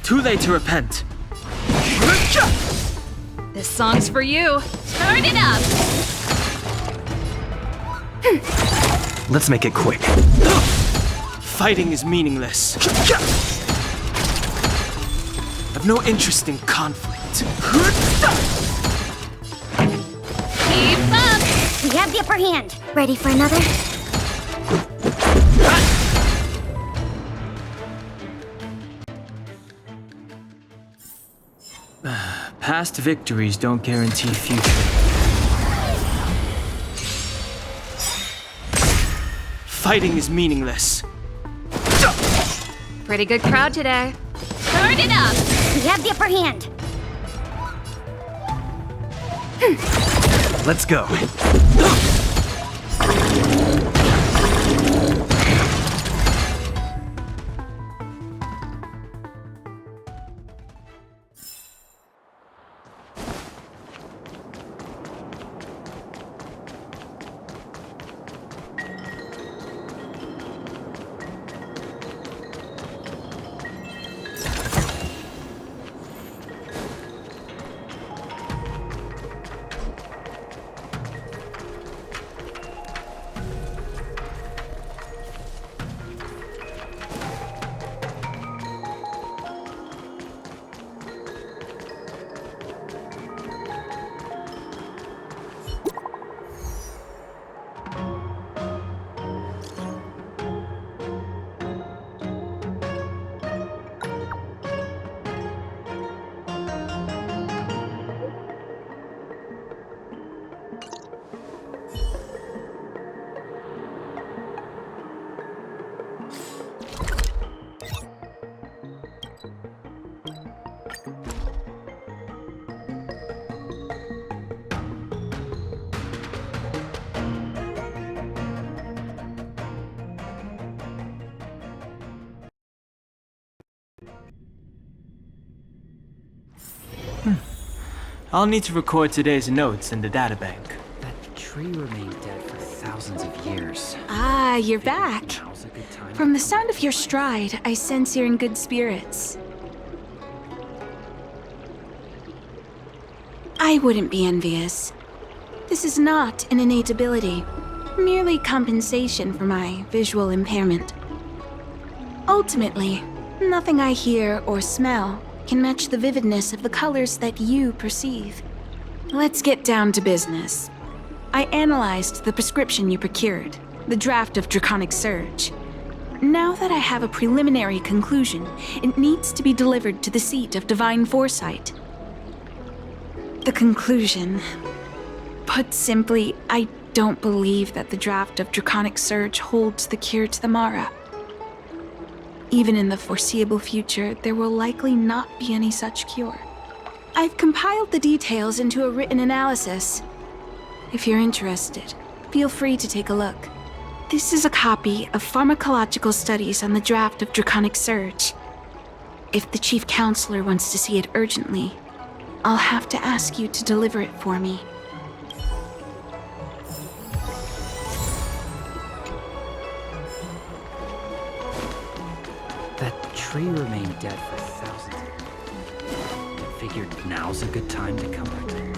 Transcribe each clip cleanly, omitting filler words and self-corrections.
Too late to repent. This song's for you. Turn it up! Let's make it quick. Fighting is meaningless. I've no interest in conflict. Keep up! We have the upper hand. Ready for another? Past victories don't guarantee future. Fighting is meaningless. Pretty good crowd today. Turn it up! We have the upper hand. Let's go. I'll need to record today's notes in the databank. That tree remained dead for thousands of years. Ah, you're back. Now's a good time. From the sound of your stride, I sense you're in good spirits. I wouldn't be envious. This is not an innate ability, merely compensation for my visual impairment. Ultimately, nothing I hear or smell can match the vividness of the colors that you perceive. Let's get down to business. I analyzed the prescription you procured, the draft of Draconic Surge. Now that I have a preliminary conclusion, it needs to be delivered to the seat of Divine Foresight. The conclusion. Put simply, I don't believe that the draft of Draconic Surge holds the cure to the Mara. Even in the foreseeable future, there will likely not be any such cure. I've compiled the details into a written analysis. If you're interested, feel free to take a look. This is a copy of pharmacological studies on the draft of Draconic Surge. If the Chief Counselor wants to see it urgently, I'll have to ask you to deliver it for me. That tree remained dead for thousands of years. I figured now's a good time to come back to life.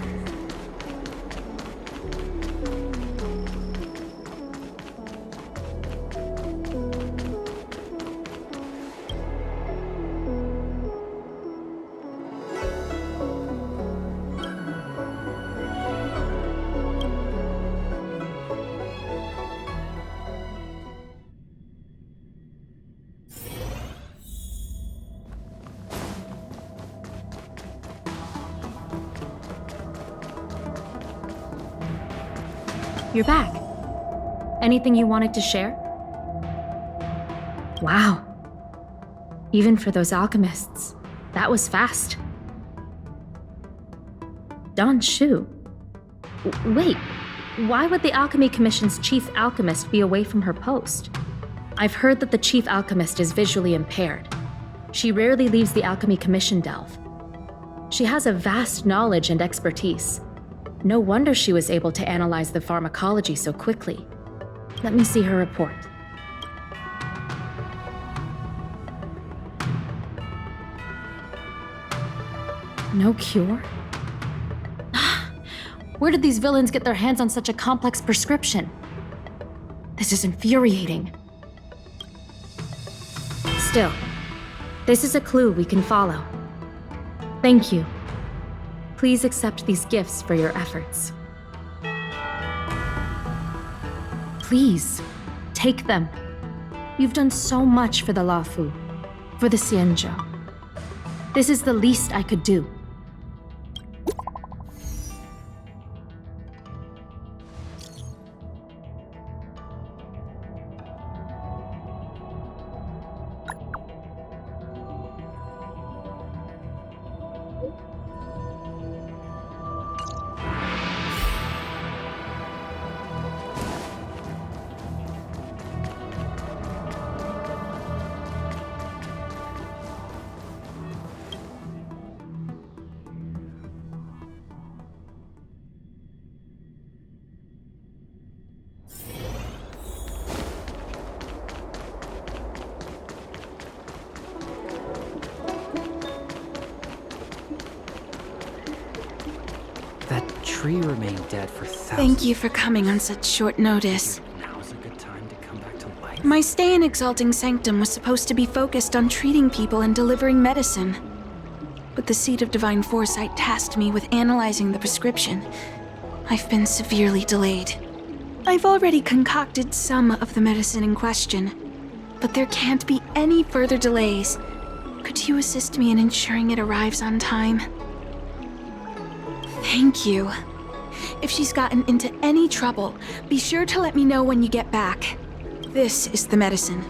You're back. Anything you wanted to share? Wow. Even for those alchemists, that was fast. Dan Shu. Wait, why would the Alchemy Commission's chief alchemist be away from her post? I've heard that the chief alchemist is visually impaired. She rarely leaves the Alchemy Commission delve. She has a vast knowledge and expertise. No wonder she was able to analyze the pharmacology so quickly. Let me see her report. No cure? Where did these villains get their hands on such a complex prescription? This is infuriating. Still, this is a clue we can follow. Thank you. Please accept these gifts for your efforts. Please, take them. You've done so much for the Lafu, for the Xianzhou. This is the least I could do. Tree remained dead for thousands. Thank you for coming on such short notice. Now's a good time to come back to life. My stay in Exalting Sanctum was supposed to be focused on treating people and delivering medicine. But the Seed of Divine Foresight tasked me with analyzing the prescription. I've been severely delayed. I've already concocted some of the medicine in question, but there can't be any further delays. Could you assist me in ensuring it arrives on time? Thank you. If she's gotten into any trouble, be sure to let me know when you get back. This is the medicine.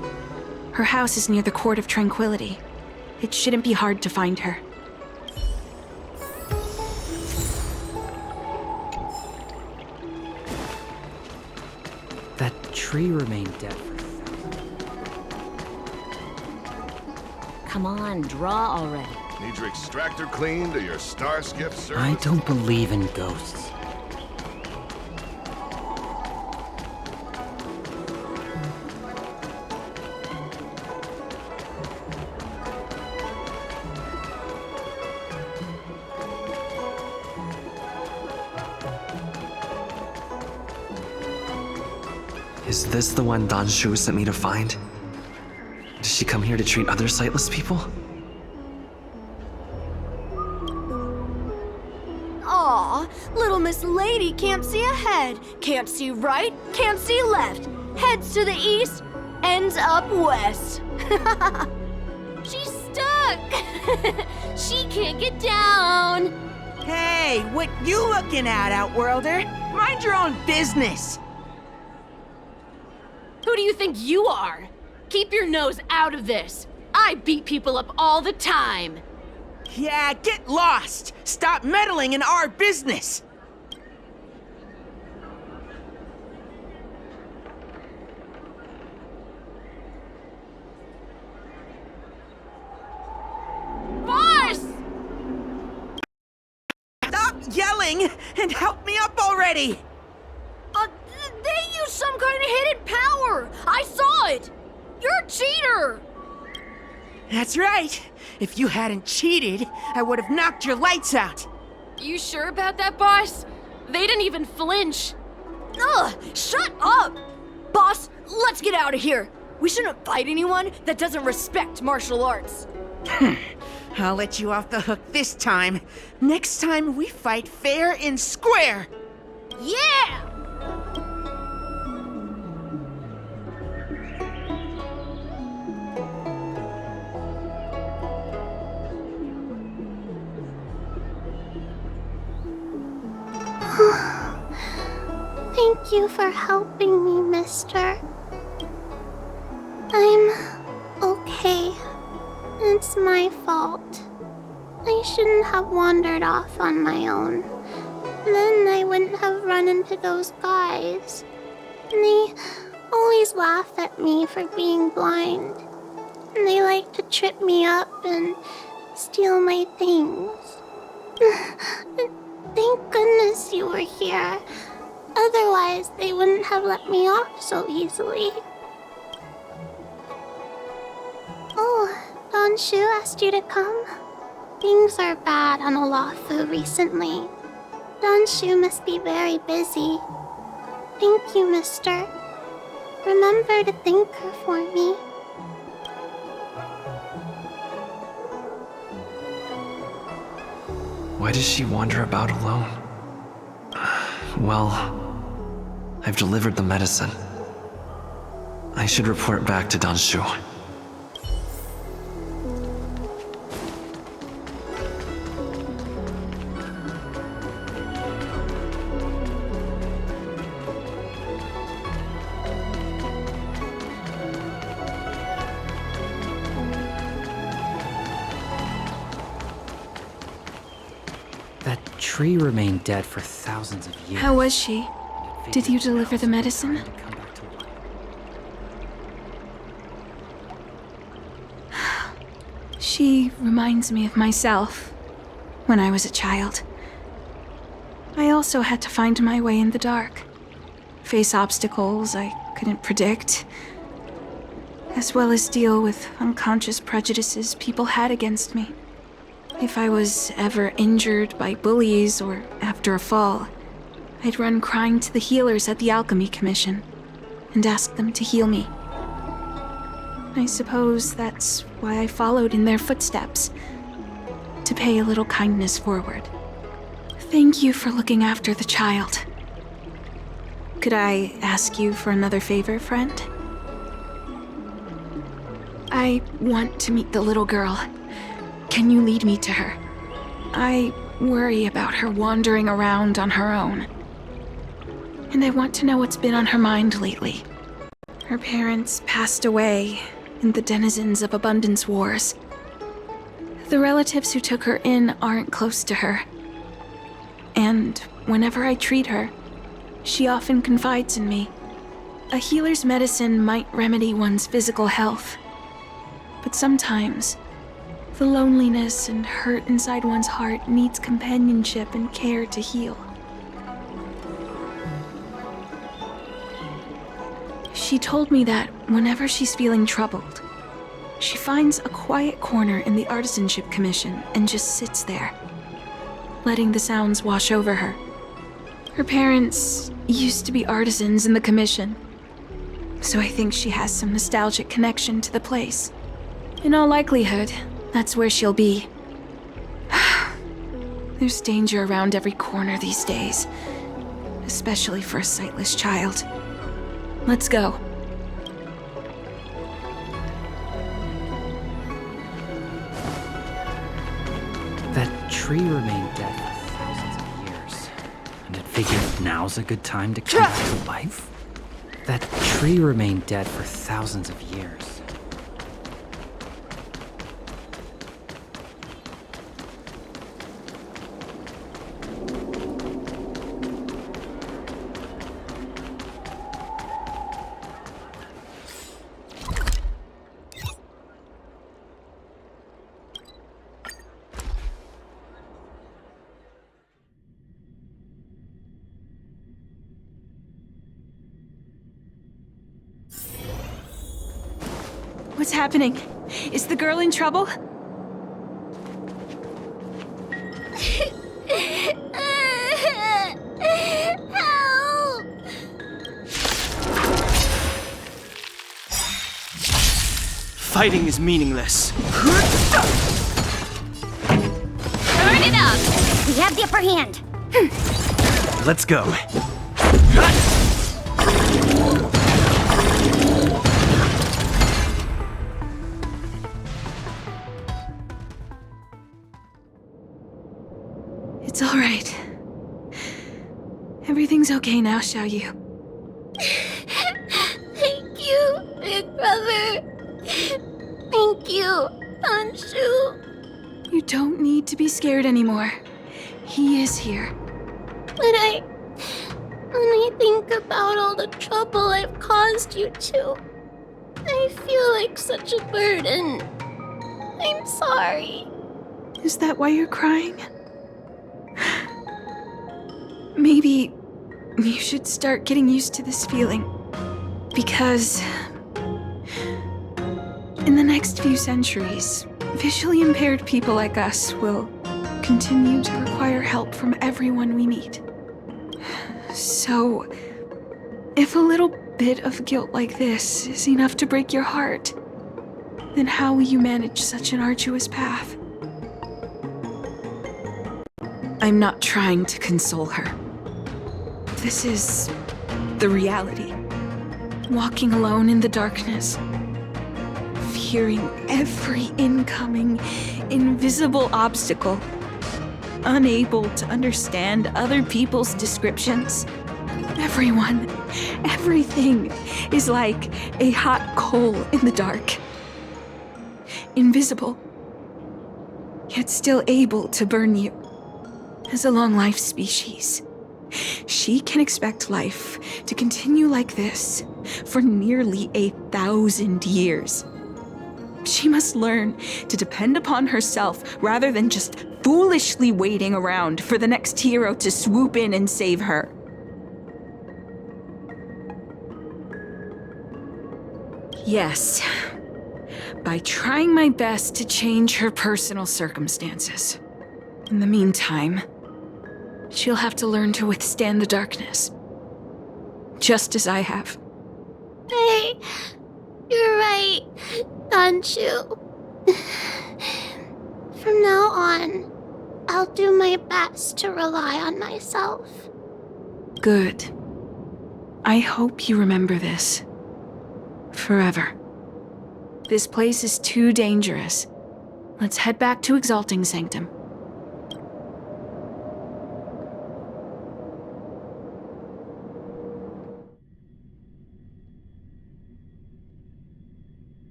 Her house is near the Court of Tranquility. It shouldn't be hard to find her. That tree remained dead for Come on, draw already. Need your extractor cleaned or your star skiff service? I don't believe in ghosts. Is this the one Dan Shu sent me to find? Does she come here to treat other sightless people? Aw, little Miss Lady can't see ahead, can't see right, can't see left. Heads to the east, ends up west. She's stuck! She can't get down! Hey, what you looking at, Outworlder? Mind your own business! Who do you think you are? Keep your nose out of this. I beat people up all the time. Yeah, get lost! Stop meddling in our business! Boss! Stop yelling and help me up already! They used some kind of hidden power! I saw it! You're a cheater! That's right. If you hadn't cheated, I would have knocked your lights out. You sure about that, boss? They didn't even flinch. Ugh, shut up! Boss, let's get out of here. We shouldn't fight anyone that doesn't respect martial arts. I'll let you off the hook this time. Next time we fight fair and square. Yeah! Thank you for helping me, mister. I'm okay. It's my fault. I shouldn't have wandered off on my own. Then I wouldn't have run into those guys. They always laugh at me for being blind. And they like to trip me up and steal my things. Thank goodness you were here. Otherwise, they wouldn't have let me off so easily. Oh, Dan Shu asked you to come? Things are bad on Oahu recently. Dan Shu must be very busy. Thank you, mister. Remember to thank her for me. Why does she wander about alone? Well, I've delivered the medicine. I should report back to Dan Shu. That tree remained dead for thousands of years. How was she? Did you deliver the medicine? She reminds me of myself when I was a child. I also had to find my way in the dark, face obstacles I couldn't predict, as well as deal with unconscious prejudices people had against me. If I was ever injured by bullies or after a fall, I'd run crying to the healers at the Alchemy Commission and ask them to heal me. I suppose that's why I followed in their footsteps, to pay a little kindness forward. Thank you for looking after the child. Could I ask you for another favor, friend? I want to meet the little girl. Can you lead me to her? I worry about her wandering around on her own. And I want to know what's been on her mind lately. Her parents passed away in the denizens of Abundance Wars. The relatives who took her in aren't close to her. And whenever I treat her, she often confides in me. A healer's medicine might remedy one's physical health, but sometimes the loneliness and hurt inside one's heart needs companionship and care to heal. She told me that whenever she's feeling troubled, she finds a quiet corner in the Artisanship Commission and just sits there, letting the sounds wash over her. Her parents used to be artisans in the Commission, so I think she has some nostalgic connection to the place. In all likelihood, that's where she'll be. There's danger around every corner these days, especially for a sightless child. Let's go. That tree remained dead for thousands of years, and it figured now's a good time to come back to life? That tree remained dead for thousands of years. What's happening? Is the girl in trouble? Help! Fighting is meaningless. Turn it up! We have the upper hand. Let's go. It's all right. Everything's okay now, Xiaoyu. Thank you, big brother. Thank you, Dan Shu. You don't need to be scared anymore. He is here. But when I think about all the trouble I've caused you two, I feel like such a burden. I'm sorry. Is that why you're crying? Maybe You should start getting used to this feeling. Because in the next few centuries, visually impaired people like us will continue to require help from everyone we meet. So, if a little bit of guilt like this is enough to break your heart, then how will you manage such an arduous path? I'm not trying to console her. This is the reality. Walking alone in the darkness, fearing every incoming, invisible obstacle, unable to understand other people's descriptions. Everyone, everything is like a hot coal in the dark. Invisible, yet still able to burn you. As a long-life species, she can expect life to continue like this for nearly 1,000 years. She must learn to depend upon herself rather than just foolishly waiting around for the next hero to swoop in and save her. Yes, by trying my best to change her personal circumstances. In the meantime, she'll have to learn to withstand the darkness. Just as I have. Hey, you're right, Dan Shu. From now on, I'll do my best to rely on myself. Good. I hope you remember this. Forever. This place is too dangerous. Let's head back to Exalting Sanctum.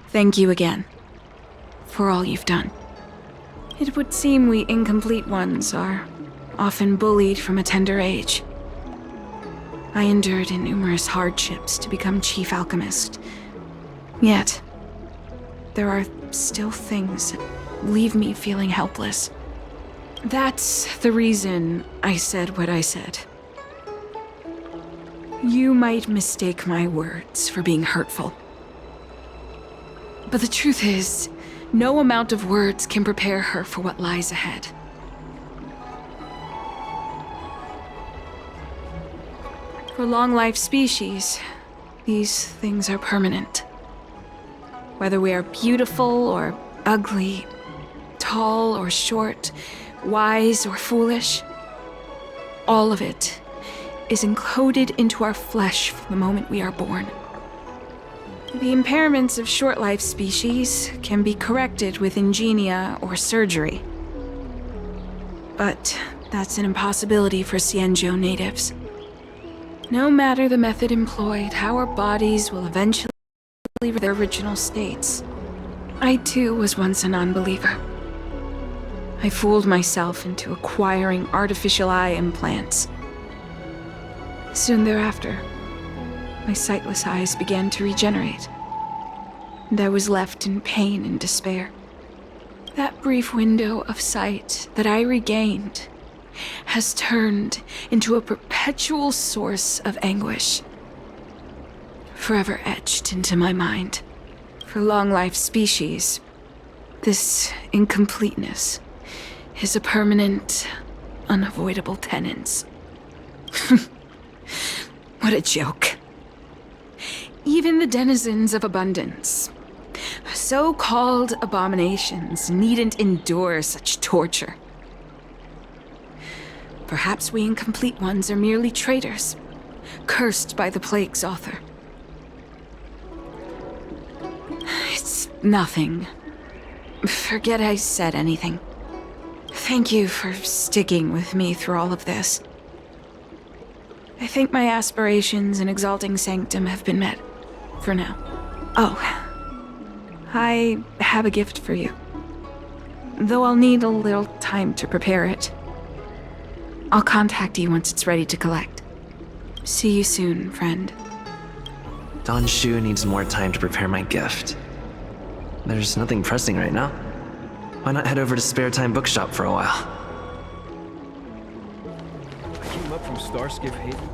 Thank you again for all you've done. It would seem we incomplete ones are often bullied from a tender age. I endured numerous hardships to become Chief Alchemist. Yet, there are still things that leave me feeling helpless. That's the reason I said what I said. You might mistake my words for being hurtful. But the truth is, no amount of words can prepare her for what lies ahead. For long-life species, these things are permanent. Whether we are beautiful or ugly, tall or short, wise or foolish, all of it is encoded into our flesh from the moment we are born. The impairments of short-life species can be corrected with ingenia or surgery. But that's an impossibility for Xianzhou natives. No matter the method employed, our bodies will eventually return their original states. I too was once a non-believer. I fooled myself into acquiring artificial eye implants. Soon thereafter, my sightless eyes began to regenerate, and I was left in pain and despair. That brief window of sight that I regained has turned into a perpetual source of anguish, forever etched into my mind. For long-life species, this incompleteness is a permanent, unavoidable tenance. What a joke. Even the denizens of abundance, so-called abominations, needn't endure such torture. Perhaps we incomplete ones are merely traitors, cursed by the plague's author. It's nothing. Forget I said anything. Thank you for sticking with me through all of this. I think my aspirations in Exalting Sanctum have been met. For now. Oh, I have a gift for you. Though I'll need a little time to prepare it. I'll contact you once it's ready to collect. See you soon, friend. Dan Shu needs more time to prepare my gift. There's nothing pressing right now. Why not head over to Spare Time Bookshop for a while? up from Starskiff Haven.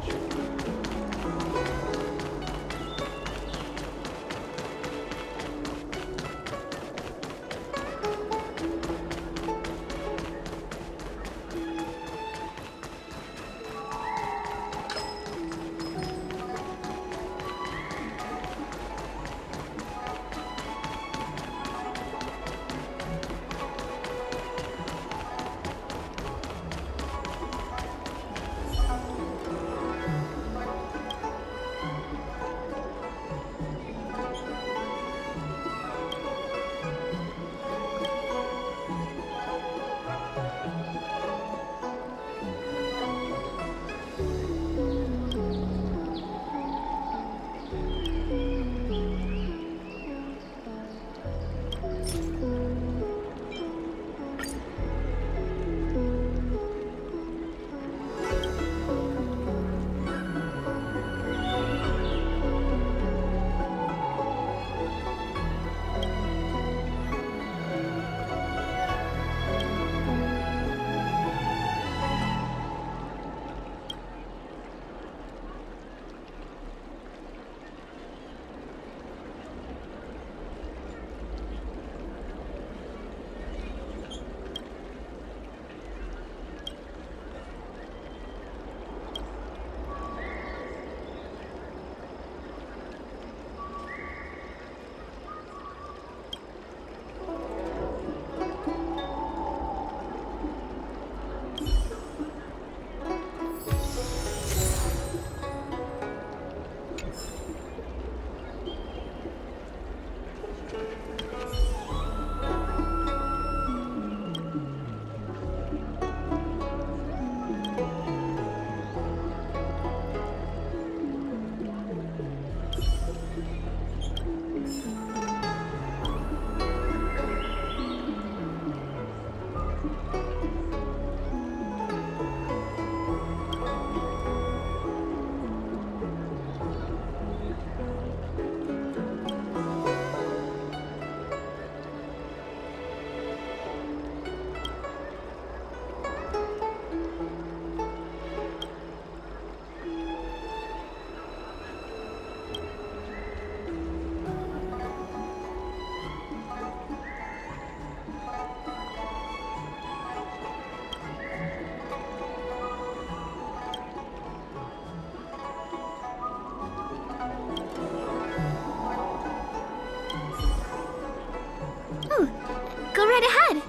Go right ahead.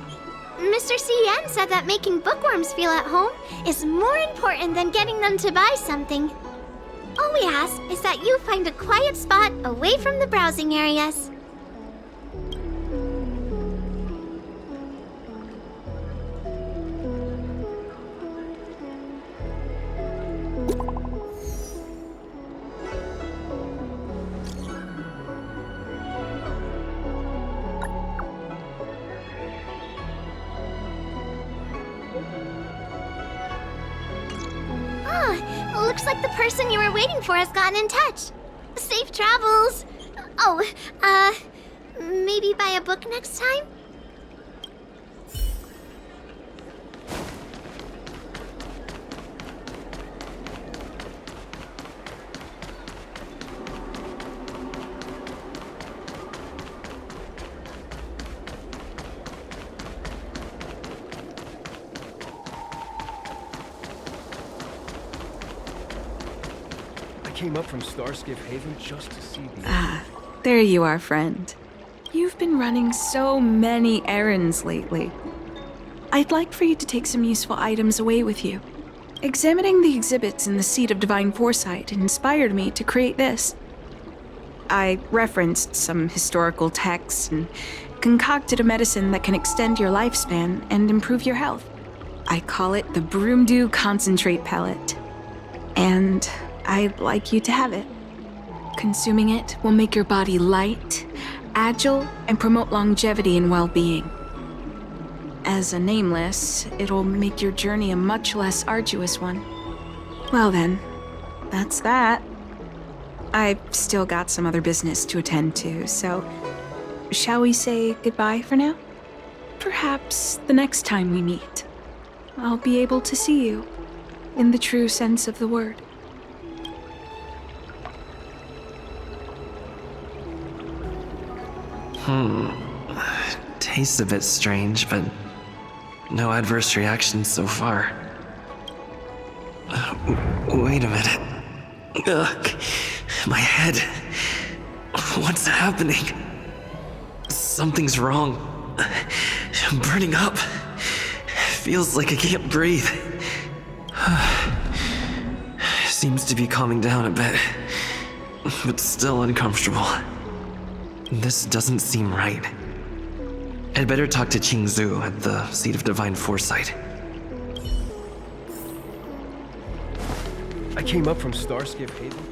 Mr. CN said that making bookworms feel at home is more important than getting them to buy something. All we ask is that you find a quiet spot away from the browsing areas. Looks like the person you were waiting for has gotten in touch. Safe travels. Oh, maybe buy a book next time? Came up from Starskiff Haven just to see the... There you are, friend. You've been running so many errands lately. I'd like for you to take some useful items away with you. Examining the exhibits in the Seat of Divine Foresight inspired me to create this. I referenced some historical texts and concocted a medicine that can extend your lifespan and improve your health. I call it the Broomdew Concentrate Pellet. And I'd like you to have it. Consuming it will make your body light, agile, and promote longevity and well-being. As a nameless, it'll make your journey a much less arduous one. Well then, that's that. I've still got some other business to attend to, so shall we say goodbye for now? Perhaps the next time we meet, I'll be able to see you. in the true sense of the word. Tastes a bit strange, but no adverse reactions so far. Wait a minute. Ugh, my head. What's happening? Something's wrong. I'm burning up. Feels like I can't breathe. Seems to be calming down a bit, but still uncomfortable. This doesn't seem right. I'd better talk to Qingzu at the Seat of Divine Foresight. I came up from Starskiff Haven.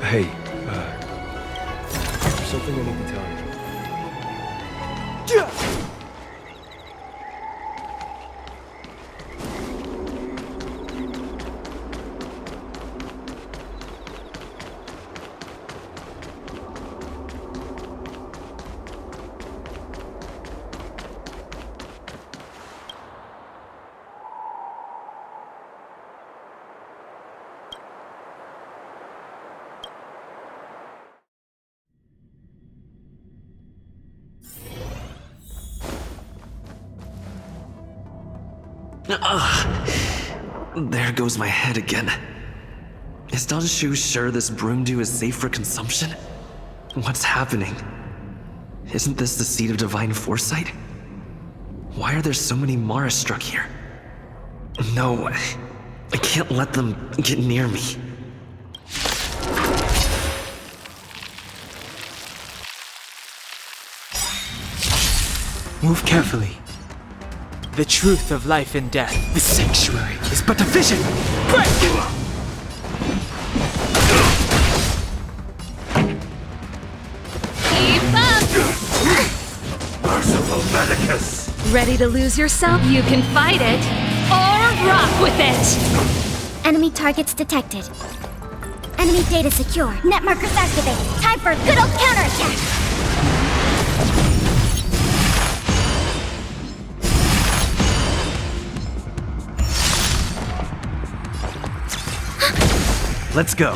Hey, there's something I need to tell you. There goes my head again. Is Dan Shu sure this broom dew is safe for consumption? What's happening? Isn't this the Seat of Divine Foresight? Why are there so many Mara struck here? No, I can't let them get near me. Move carefully. The truth of life and death. The sanctuary is but a vision. Break! Keep up! Merciful Medicus! Ready to lose yourself? You can fight it, or rock with it! Enemy targets detected. Enemy data secure. Net markers activated. Time for a good old counterattack! Let's go.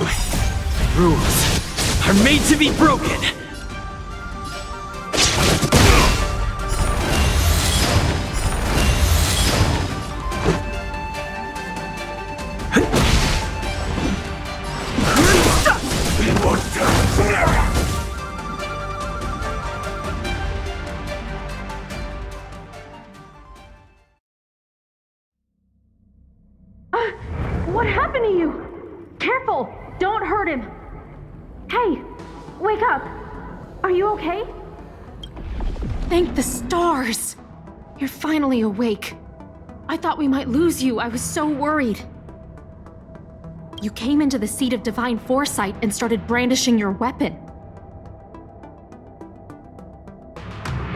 Rules are made to be broken. What happened to you? Careful! Don't hurt him! Hey! Wake up! Are you okay? Thank the stars! You're finally awake. I thought we might lose you. I was so worried. You came into the Seat of Divine Foresight and started brandishing your weapon.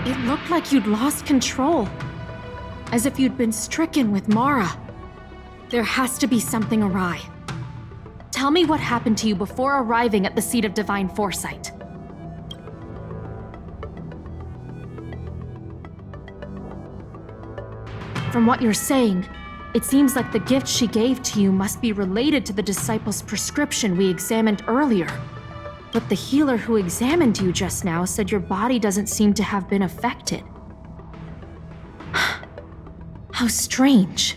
It looked like you'd lost control. As if you'd been stricken with Mara. There has to be something awry. Tell me what happened to you before arriving at the Seat of Divine Foresight. From what you're saying, it seems like the gift she gave to you must be related to the disciple's prescription we examined earlier. But the healer who examined you just now said your body doesn't seem to have been affected. How strange.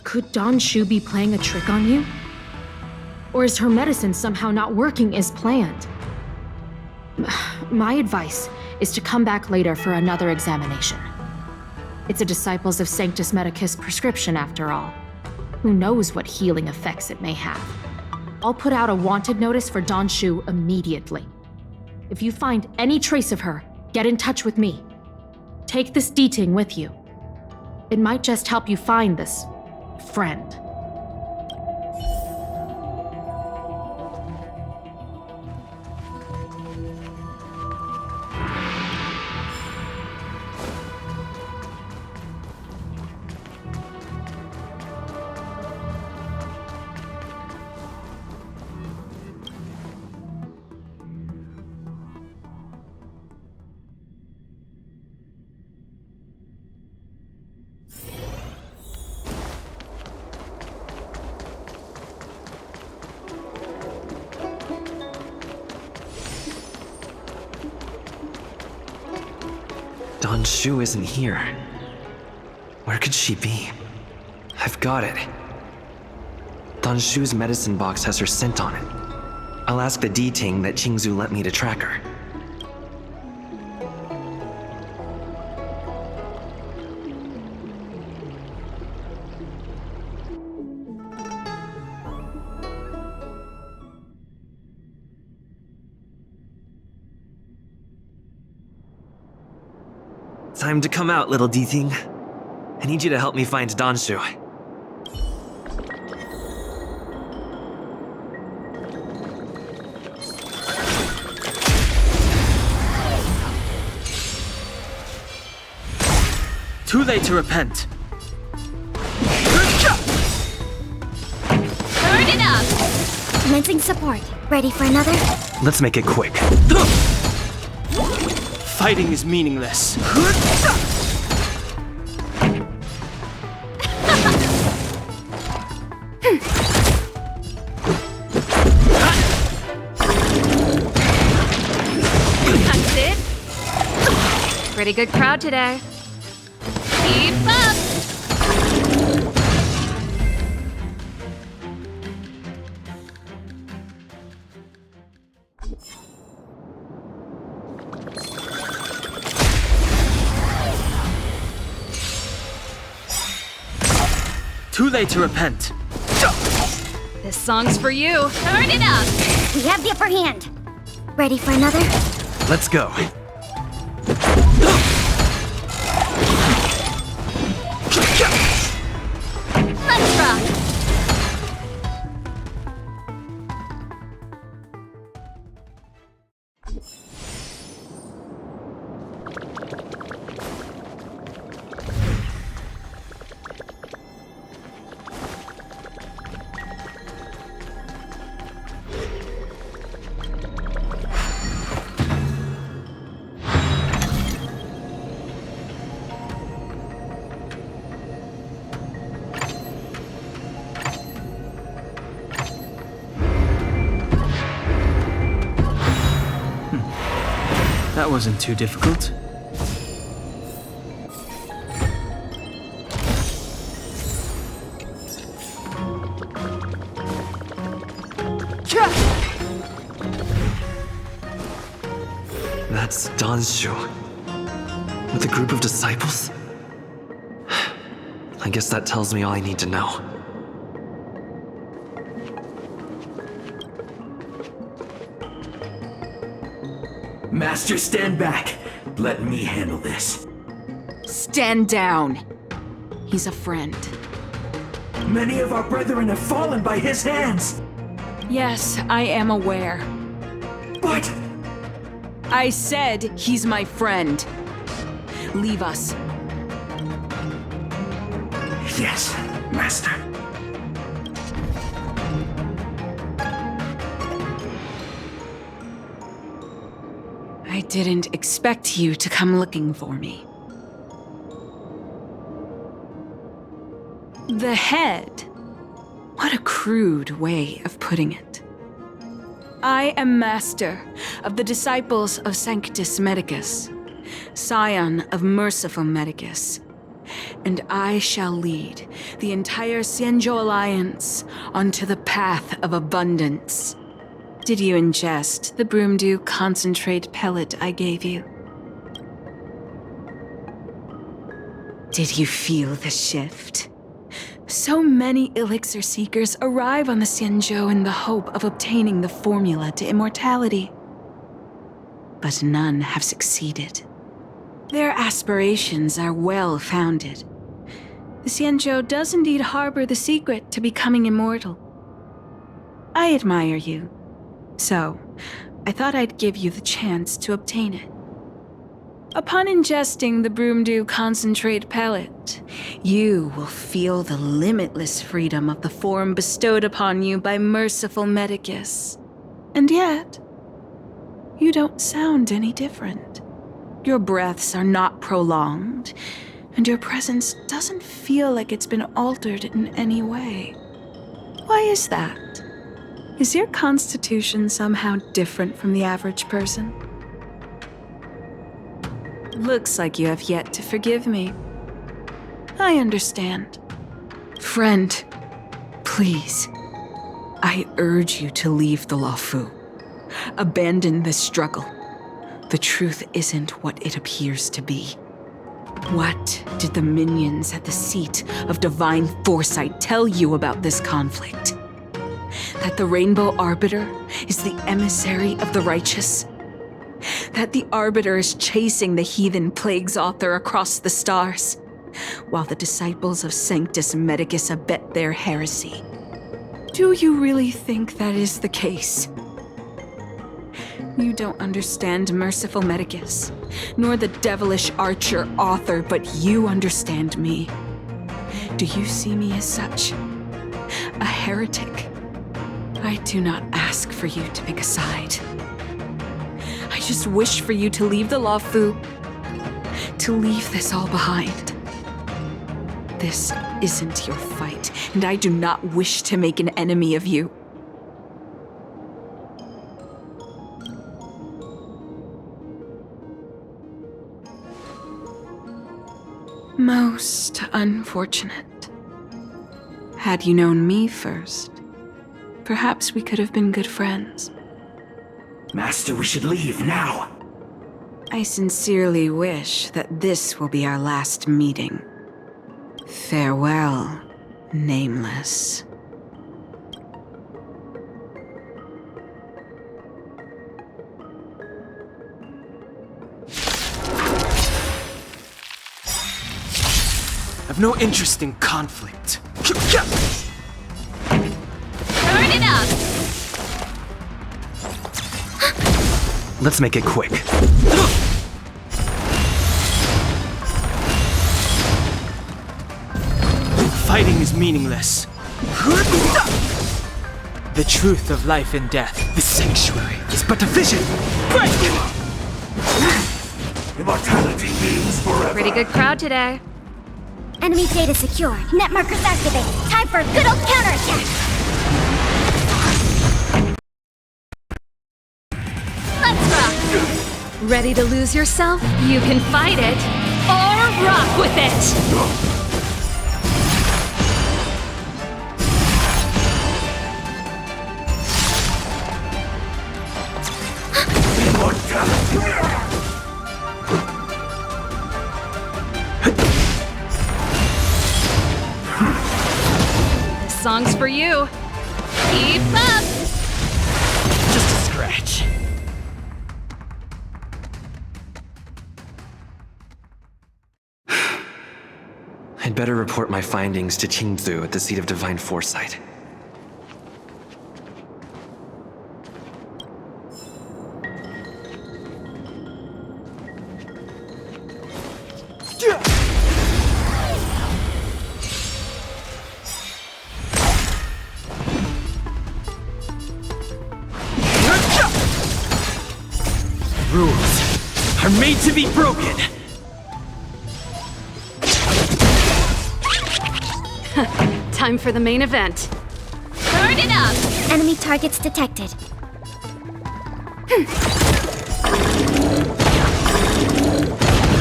Could Dan Shu be playing a trick on you? Or is her medicine somehow not working as planned? My advice is to come back later for another examination. It's a Disciples of Sanctus Medicus prescription after all. Who knows what healing effects it may have. I'll put out a wanted notice for Dan Shu immediately. If you find any trace of her, get in touch with me. Take this D-Ting with you. It might just help you find this friend. Dan Shu isn't here. Where could she be? I've got it. Dan Shu's medicine box has her scent on it. I'll ask the D-Ting that Qingzu let me to track her. Time to come out, little D-Ting. I need you to help me find Dan Shu. Too late to repent. Turn it up! Commencing support. Ready for another? Let's make it quick. Fighting is meaningless. That's it. Pretty good crowd today. Keep up! Too late to repent. This song's for you. Turn it up! We have the upper hand. Ready for another? Let's go. Let's rock! That wasn't too difficult. That's Dan Shu. With a group of disciples? I guess that tells me all I need to know. Master, stand back. Let me handle this. Stand down. He's a friend. Many of our brethren have fallen by his hands. Yes, I am aware. But I said he's my friend. Leave us. yes, Master. I didn't expect you to come looking for me. The head. What a crude way of putting it. I am master of the disciples of Sanctus Medicus, scion of Merciful Medicus, and I shall lead the entire Xianzhou Alliance onto the path of abundance. Did you ingest the Broomdew concentrate pellet I gave you? Did you feel the shift? So many elixir seekers arrive on the Xianzhou in the hope of obtaining the formula to immortality. But none have succeeded. Their aspirations are well-founded. The Xianzhou does indeed harbor the secret to becoming immortal. I admire you. So, I thought I'd give you the chance to obtain it. Upon ingesting the Broomdew concentrate pellet, you will feel the limitless freedom of the form bestowed upon you by Merciful Medicus. And yet, you don't sound any different. Your breaths are not prolonged, and your presence doesn't feel like it's been altered in any way. Why is that? Is your constitution somehow different from the average person? Looks like you have yet to forgive me. I understand. Friend, please. I urge you to leave the Luofu. Abandon this struggle. The truth isn't what it appears to be. What did the minions at the seat of divine foresight tell you about this conflict? That the Rainbow Arbiter is the emissary of the righteous? That the Arbiter is chasing the heathen plague's author across the stars, while the disciples of Sanctus Medicus abet their heresy? Do you really think that is the case? You don't understand Merciful Medicus, nor the devilish archer author, but you understand me. Do you see me as such? A heretic? I do not ask for you to pick a side. I just wish for you to leave the Luofu, to leave this all behind. This isn't your fight, and I do not wish to make an enemy of you. Most unfortunate. Had you known me first, perhaps we could have been good friends. Master, we should leave now. I sincerely wish that this will be our last meeting. Farewell, Nameless. I've no interest in conflict. Turn it up! Let's make it quick. Fighting is meaningless. The truth of life and death, the sanctuary, is but a vision. Break! Immortality means forever. Pretty good crowd today. Enemy data secure. Net markers activated. Time for a good old counterattack. Let's rock! Ready to lose yourself? You can fight it, or rock with it! This song's for you. Keep up! Just a scratch. I'd better report my findings to Qingzu at the seat of divine foresight. Rules are made to be broken. Time for the main event. Turn it up! Enemy targets detected.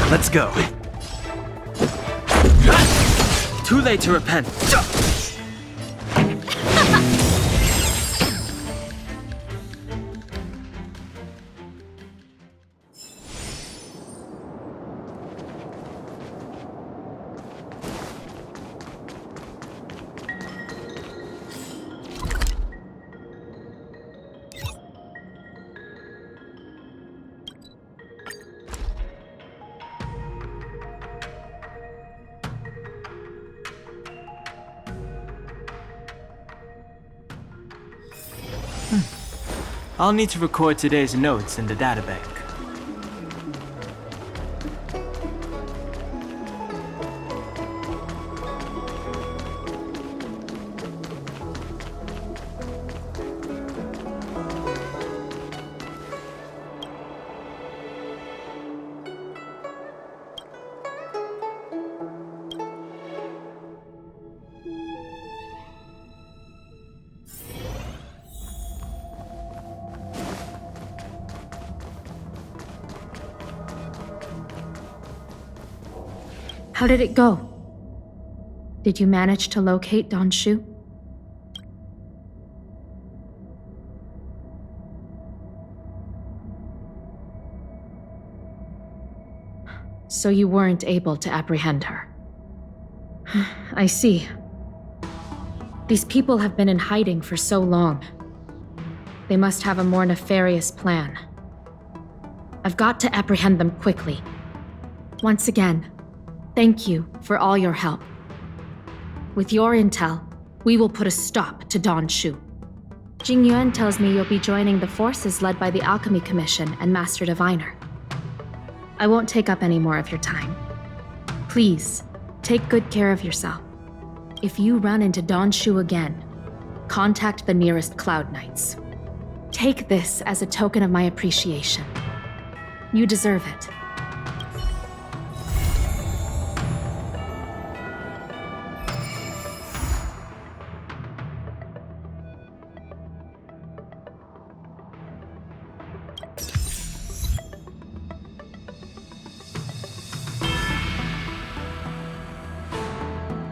Let's go. Too late to repent. I'll need to record today's notes in the databank. How did it go? Did you manage to locate Dan Shu? So you weren't able to apprehend her. I see. These people have been in hiding for so long. They must have a more nefarious plan. I've got to apprehend them quickly. Once again, thank you for all your help. With your intel, we will put a stop to Dan Shu. Jing Yuan tells me you'll be joining the forces led by the Alchemy Commission and Master Diviner. I won't take up any more of your time. Please, take good care of yourself. If you run into Dan Shu again, contact the nearest Cloud Knights. Take this as a token of my appreciation. You deserve it.